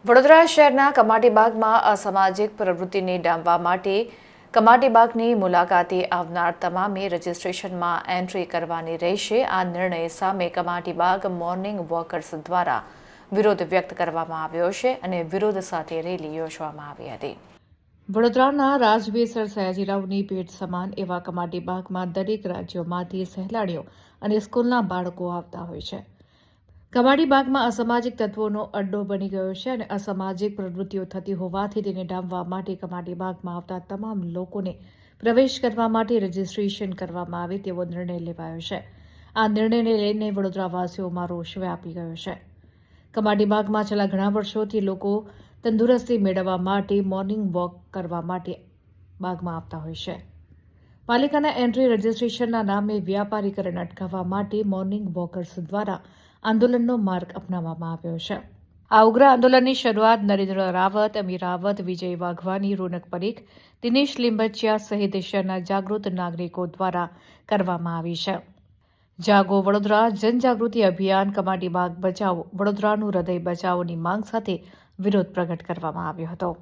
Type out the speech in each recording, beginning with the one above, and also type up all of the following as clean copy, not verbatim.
વડોદરા શહેરના કમાટીબાગમાં અસામાજિક પ્રવૃત્તિને ડામવા માટે કમાટીબાગની મુલાકાતે આવનાર તમામે રજીસ્ટ્રેશનમાં એન્ટ્રી કરવાની રહેશે। આ નિર્ણય સામે કમાટીબાગ મોર્નિંગ વોકર્સ દ્વારા વિરોધ વ્યક્ત કરવામાં આવ્યો છે અને વિરોધ સાથે રેલી યોજવામાં આવી હતી। વડોદરાના રાજવીર સર સયાજીરાવની ભેટ સમાન એવા કમાટીબાગમાં દરેક રાજ્યોમાંથી સહેલાણીઓ અને સ્કૂલના બાળકો આવતા હોય છે। કમાટીબાગમાં અસામાજિક તત્વોનો અડ્ડો બની ગયો છે અને અસામાજિક પ્રવૃત્તિઓ થતી હોવાથી તેને ડામવા માટે કમાટીબાગમાં આવતા તમામ લોકોને પ્રવેશ કરવા માટે રજીસ્ટ્રેશન કરવામાં આવે તેવો નિર્ણય લેવાયો છે। આ નિર્ણયને લઈને વડોદરાવાસીઓમાં રોષ વ્યાપી ગયો છે। કમાટીબાગમાં છેલ્લા ઘણા વર્ષોથી લોકો તંદુરસ્તી મેળવવા માટે મોર્નિંગ વોક કરવા માટે બાગમાં આવતા હોય છે। પાલિકાના એન્ટ્રી રજીસ્ટ્રેશનના નામે વ્યાપારીકરણ અટકાવવા માટે મોર્નિંગ વોકર્સ દ્વારા આંદોલનનો માર્ગ અપનાવવામાં આવ્યો છે। આ ઉગ્ર આંદોલનની શરૂઆત નરેન્દ્ર રાવત, અમીર રાવત, વિજય વાઘવાની, રોનક પરીખ, દિનેશ લીંબચિયા સહિત શહેરના જાગૃત નાગરિકો દ્વારા કરવામાં આવી છે। જાગો વડોદરા જનજાગૃતિ અભિયાન, કમાટીબાગ બચાવો, વડોદરાનું હૃદય બચાવોની માંગ સાથે વિરોધ પ્રગટ કરવામાં આવ્યો હતો।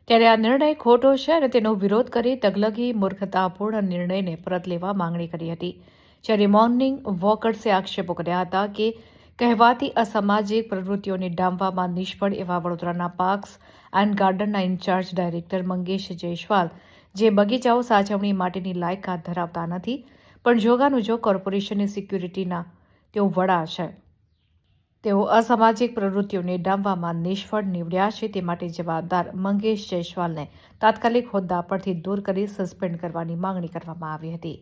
ત્યારે આ નિર્ણય ખોટો છે અને તેનો વિરોધ કરી તગલગી મૂર્ખતાપૂર્ણ નિર્ણયને પરત લેવા માંગણી કરી હતી। જ્યારે મોર્નિંગ વોકર્સે આક્ષેપો કર્યા હતા કે કહેવાતી અસામાજિક પ્રવૃત્તિઓને ડામવામાં નિષ્ફળ એવા વડોદરાના પાર્ક્સ એન્ડ ગાર્ડનના ઇન્ચાર્જ ડાયરેક્ટર મંગેશ જયસ્વાલ, જે બગીચાઓ સાચવણી માટેની લાયકાત ધરાવતા નથી પણ જોગાનુજો કોર્પોરેશનની સિક્યુરિટીના તેઓ વડા છે, તેઓ અસામાજિક પ્રવૃત્તિઓને ડામવામાં નિષ્ફળ નીવડ્યા છે। તે માટે જવાબદાર મંગેશ જયસ્વાલને તાત્કાલિક હોદ્દા પરથી દૂર કરી સસ્પેન્ડ કરવાની માંગણી કરવામાં આવી હતી।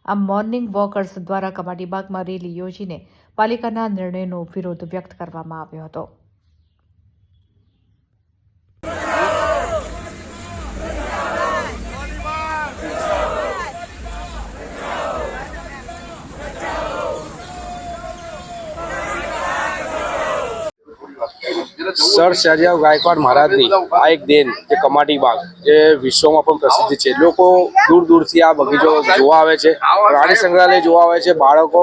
આ મોર્નિંગ વોકર્સ દ્વારા કમાટીબાગમાં રેલી યોજીને પાલિકાના નિર્ણયનો વિરોધ વ્યક્ત કરવામાં આવ્યો હતો। સર સયાજીરાવ ગાયકવાડ મહારાજની આ એક દેન જે કમાટીબાગ જે વિશ્વમાં પણ પ્રસિદ્ધ છે। લોકો દૂર દૂરથી આ બગીચો જોવા આવે છે, પ્રાણી સંગ્રહાલય જોવા આવે છે। બાળકો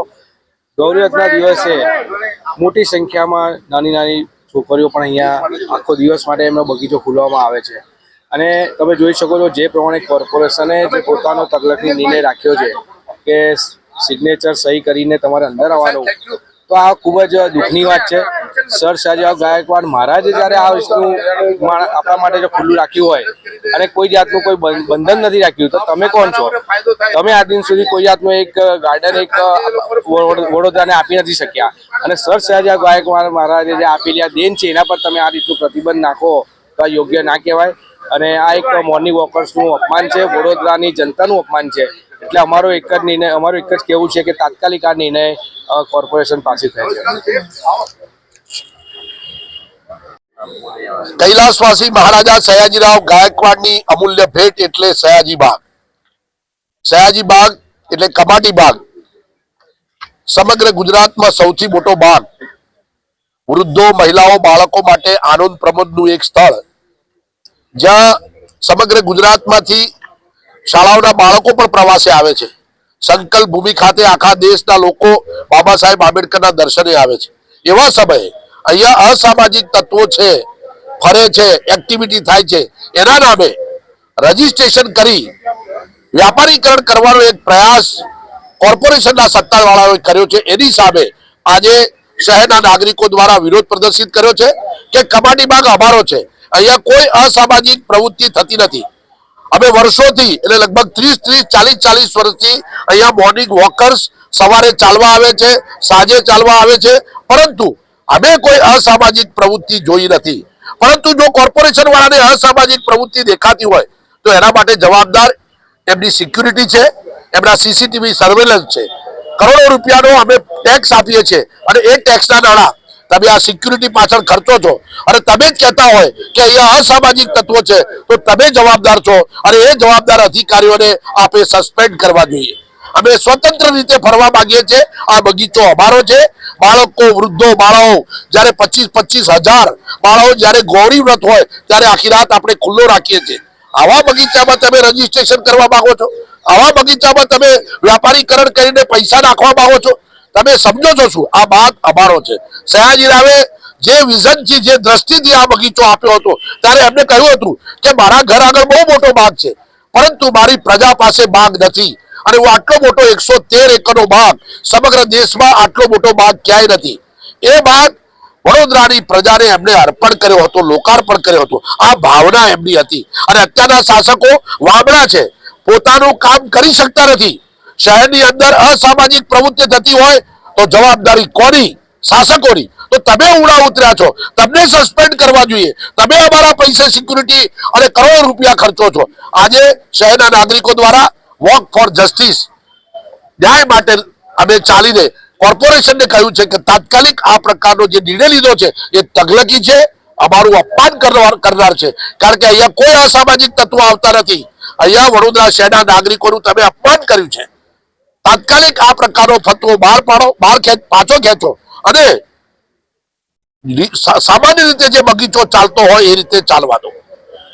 ગૌરીવ્રતના દિવસે મોટી સંખ્યામાં નાની નાની છોકરીઓ પણ અહીંયા આખો દિવસ માટે એમનો બગીચો ખોલવામાં આવે છે અને તમે જોઈ શકો છો જે પ્રમાણે કોર્પોરેશને જે પોતાનો તગલખી નિર્ણય રાખ્યો છે કે સિગ્નેચર સહી કરીને તમારે અંદર આવવાનું, તો આ ખૂબ જ દુઃખની વાત છે। સર સયાજીરાવ ગાયકવાડ મહારાજે જ્યારે આ વસ્તુ આપણા માટે જો ખુલ્લું રાખ્યું હોય અને કોઈ જાતનું કોઈ બંધન નથી રાખ્યું, તો તમે કોણ છો? તમે આજ દિન સુધી કોઈ જાતનું એક ગાર્ડન એક વડોદરાને આપી નથી શક્યા અને સર સયાજીરાવ ગાયકવાડ મહારાજે જે આપેલી આ દેન છે એના પર તમે આ રીતનું પ્રતિબંધ નાખો તો આ યોગ્ય ના કહેવાય અને આ એક મોર્નિંગ વોકર્સનું અપમાન છે, વડોદરાની જનતાનું અપમાન છે। એટલે અમારો એક જ નિર્ણય, અમારું એક જ કહેવું છે કે તાત્કાલિક આ નિર્ણય કોર્પોરેશન પાસે થાય છે। કૈલાસવાસી મહારાજા સયાજીરાવ ગાયકવાડની અમૂલ્ય ભેટ એટલે સયાજી બાગ। સયાજી બાગ એટલે કમાટીબાગ સમગ્ર ગુજરાતમાં સૌથી મોટો બાગ, વૃદ્ધો, મહિલાઓ, બાળકો માટે આનંદ પ્રમોદનું એક સ્થળ, જ્યાં સમગ્ર ગુજરાતમાંથી શાળાઓના બાળકો પણ પ્રવાસે આવે છે। સંકલ્પ ભૂમિ ખાતે આખા દેશના લોકો બાબા સાહેબ આંબેડકરના દર્શને આવે છે। એવા સમયે અહીંયા અસામાજિક તત્વો છે, ફરે છે, એક્ટિવિટી થાય છે, એના નામે રજીસ્ટ્રેશન કરી વ્યાપારીકરણ કરવાનો એક પ્રયાસ કોર્પોરેશનના સત્તાવાળાઓએ કર્યો છે। એની સામે આજે શહેરના નાગરિકો દ્વારા વિરોધ પ્રદર્શિત કર્યો છે કે કમાટીબાગ અમારો છે, અહીંયા કોઈ અસામાજિક પ્રવૃત્તિ થતી નથી। અમે વર્ષોથી એટલે લગભગ 30-40 વર્ષથી અહીંયા મોર્નિંગ વોકર્સ સવારે ચાલવા આવે છે, સાંજે ચાલવા આવે છે, પરંતુ અમે કોઈ અસામાજિક પ્રવૃત્તિ જોઈ નથી। પરંતુ જો કોર્પોરેશન વાળાને અસામાજિક પ્રવૃત્તિ દેખાતી હોય તો એના માટે જવાબદાર એમની સિક્યુરિટી છે, એમના સીસીટીવી સર્વેલન્સ છે। કરોડો રૂપિયાનો અમે ટેક્સ આપીએ છીએ અને એ ટેક્સના નાણાં તમે આ સિક્યુરિટી પાછળ ખર્ચો છો અને તમે જ કહેતા હોય કે અહીંયા અસામાજિક તત્વો છે, તો તમે જવાબદાર છો અને એ જવાબદાર અધિકારીઓને આપે સસ્પેન્ડ કરવા જોઈએ। અમે સ્વતંત્ર રીતે ફરવા માંગીએ છીએ। આ બગીચો અમારો છે। બાળકો, વૃદ્ધો, બાળાઓ જ્યારે 25-25 હજાર બાળાઓ જ્યારે ગૌરી વ્રત હોય ત્યારે આખી રાત આપણે ખુલ્લો રાખીએ છીએ। આવા બગીચામાં તમે રજીસ્ટ્રેશન કરવા માંગો છો? આવા બગીચામાં તમે વ્યાપારીકરણ કરીને પૈસા નાખવા માંગો છો? તમે સમજો છો શું? આ બાગ અમારો છે। સયાજીરાવે જે વિઝનથી જે દ્રષ્ટિથી આ બગીચો આપ્યો હતો ત્યારે એમને કહ્યું હતું કે મારા ઘર આગળ બહુ મોટો બાગ છે, પરંતુ મારી પ્રજા પાસે બાગ નથી, અને હું આટલો મોટો 113 એકરનો બાગ, સમગ્ર દેશમાં આટલો મોટો બાગ ક્યાંય નથી. એ બાગ વડોદરાની પ્રજાને એમને અર્પણ કર્યો હતો, લોકાર્પણ કર્યો હતો. આ ભાવના એમની હતી. અને અત્યારના શાસકો વામણા છે, પોતાનું કામ કરી શકતા નથી. શહેરની અંદર અસામાજિક પ્રવૃત્તિ થતી હોય તો જવાબદારી કોની? શાસકોની. તો તમે ઉડા ઉતર્યા છો, તમને સસ્પેન્ડ કરવા જોઈએ. તમે અમારા પૈસે સિક્યુરિટી અને કરોડો રૂપિયા ખર્ચો છો. આજે શહેરના નાગરિકો દ્વારા વોક ફોર જસ્ટિસ, ન્યાય માટે અમે ચાલીને કોર્પોરેશનને કહ્યું છે કે તાત્કાલિક આ પ્રકારનો જે નિર્ણય લીધો છે એ તગલકી છે, અમારું અપમાન કરનાર છે. કારણ કે અહીંયા કોઈ અસામાજિક તત્વો આવતા નથી. અહીંયા વડોદરા શહેરના નાગરિકોનું તમે અપમાન કર્યું છે. તાત્કાલિક આ પ્રકારનો ફતવો બહાર પાડો, પાછો ખેંચો, અને સામાન્ય રીતે જે બગીચો ચાલતો હોય એ રીતે ચાલવા દો.